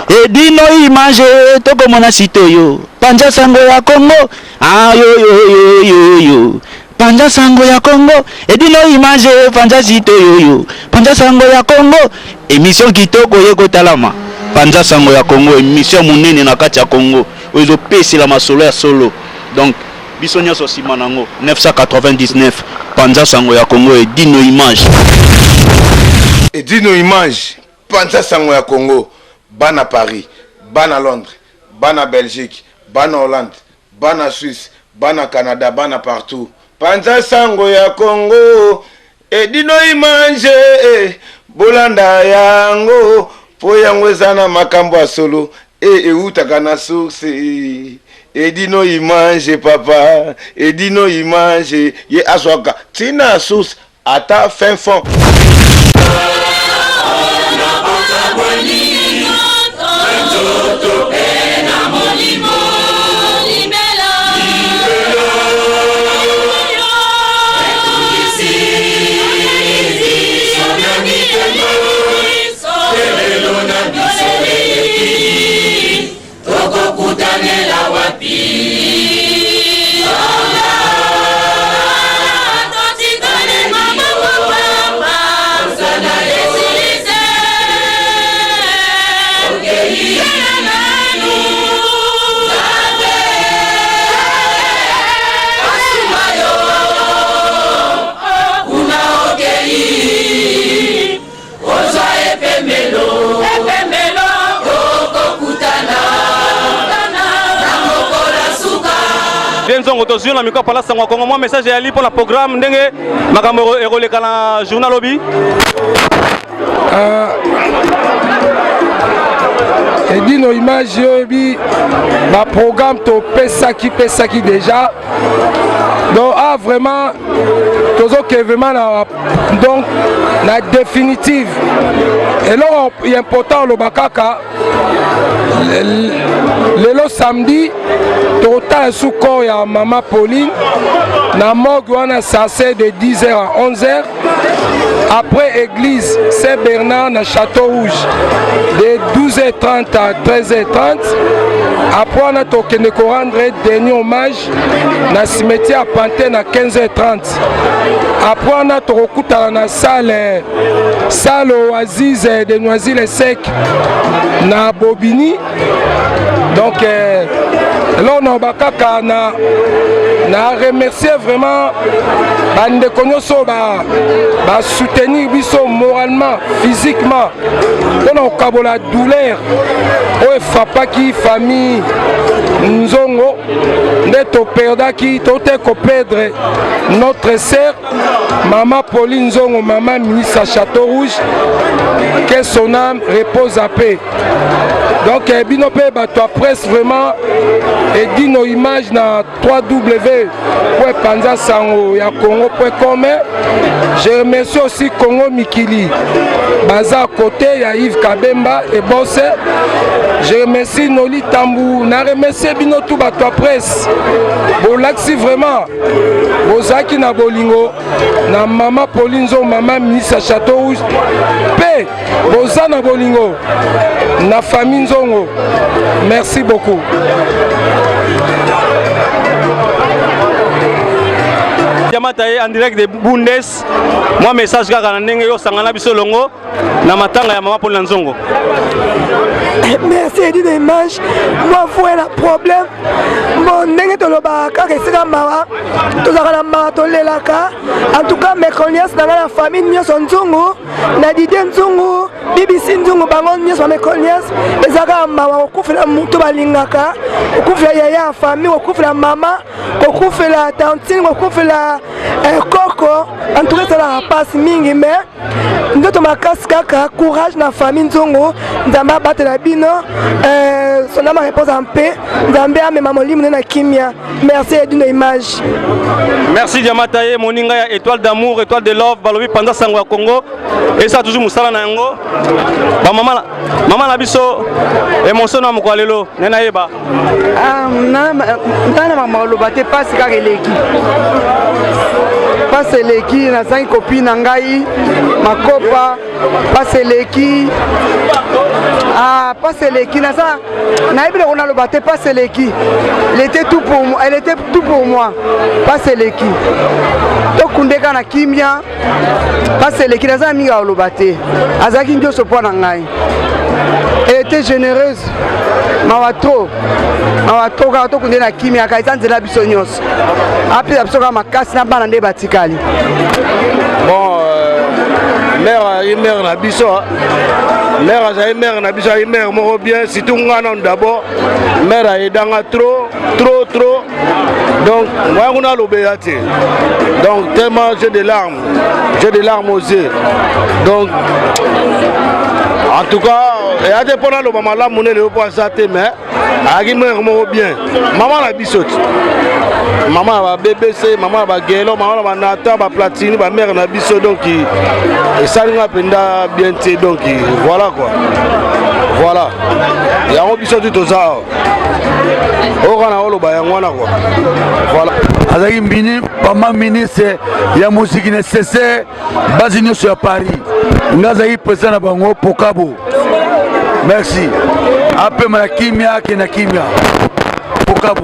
Edino image toko mona sitoyo Panja sango ya Congo ah yo Panja sango ya Congo Edino image Panja sitoyo Panja sango ya Congo émission kitoko yeko talama Panja sango ya Congo émission munene na kati ya Congo ozo pesi la masolo ya solo donc bisonya so simanango 999 Panja sango ya Congo Edino image Panja sango ya Congo bana Paris, bana Londres, bana Belgique, bana Hollande, bana Suisse, bana Canada, bana partout. Panja sango ya Congo, Edino image, bolanda yango, po yango zana makambo ya solo, utaka na source. Edino image papa, Edino image, ye aswaka, tina source, ata fin fond. Nzongo to na miko pala sangwa Kongo moi message ya li pour la programme ndenge makambo eroleka na journal lobby Edino image yobi ma programme to pesa qui déjà donc vraiment tozo que vraiment donc la définitive et là il est important le bakaka le samedi total sous corps ya maman Pauline na morgue wana censé de 10h à 11h après église Saint-Bernard na Château Rouge de 12h30 à 13h30 après on a tokende ko rendre dernier hommage na cimetière à Pantin à 15h30 après on a tokuta na salle Oasis de Noisy-le-Sec na Bobigny donc là on a bakaka na remercier vraiment bande konyoso ba soutenir biso moralement physiquement on a kabola douleur o fapa qui famille Nzongo neto perda qui tote ko perdre notre sœur maman Pauline Nzongo maman ministre à Château Rouge que son âme repose à paix. Donc binope bato presse vraiment et dit nos images na 3w.panzasango-ya-congo.com. Je remercie aussi Congo Mikili baza à côté ya Yves Kabemba et Bosse. Je remercie Noli Tambou, na remercie binotu bato presse. Bolaxi vraiment Bozaki na bolingo na maman Pauline Nzongo maman ministre Château Rouge. P Bozana bolingo na famille Nzongo. Merci beaucoup. Yamataye en direct de Bundes. Moi message kaka na ndenge yo sangana biso longo na matanga ya maman Paulina Nzongo. Merci Edino image. Moi voilà problème. Mon ndenge to loba kaka sika mawa. To zakala mawa to lelaka. En tout cas mes connaissances dans la famille nyoso Nzongo, na Didier Nzongo, BBC Nzongo bango nyoso mes connaissances. Ezaka mawa okufela mutu balingaka. Okufela yaya famille, okufela mama, okufela tantine, okufela Coco, en tout cas ça la passe mingi mais ndoto makasi kaka courage na famille Nzongo nzamba batela bino son âme repose en paix nzambe amema molimo na kimia. Merci Edino image. Merci Diamataye moninga ya étoile d'amour étoile de love balobi panda sango ya Congo et ça toujours musala na yango ba mama na biso émotion na moko lelo nena yeba na mama lo baté passe ka releki pase leki nazangi copine na ngai makopa pase leki pase leki naza nayebi loko naloba te pase leki elle était tout pour moi pase leki tokundeka na kimia pase leki naza mingi aloba te azalaki nyonso mpo na ngai. Elle était généreuse mawa trop kaka tokunde na kimia kaka eza nzela biso nyonso apesa biso kaka makasi na bana nde batikali. Bon mère na biso mère azali mère na biso azali mère moko bien surtout nga nanu d'abord mère ayedanga trop donc moi kuna alobeya te donc tellement j'ai des larmes aux yeux donc en tout cas eya te mpona aloba malamu nene yo mpo aza te mais ayaki mère moko bien mama na biso te mama na babbc mama na bagelo mama na banata baplatini bamère na biso donc esalinga mpenza bien te donc voilà quoi voilà yango biso tu toza oka na oloba yango wana quoi voilà azalaki mama ministre ya muziki nécessaire basi nyonso ya Paris nga azalaki président na bango pokabo merci apema na kimia ake na kimia pokabo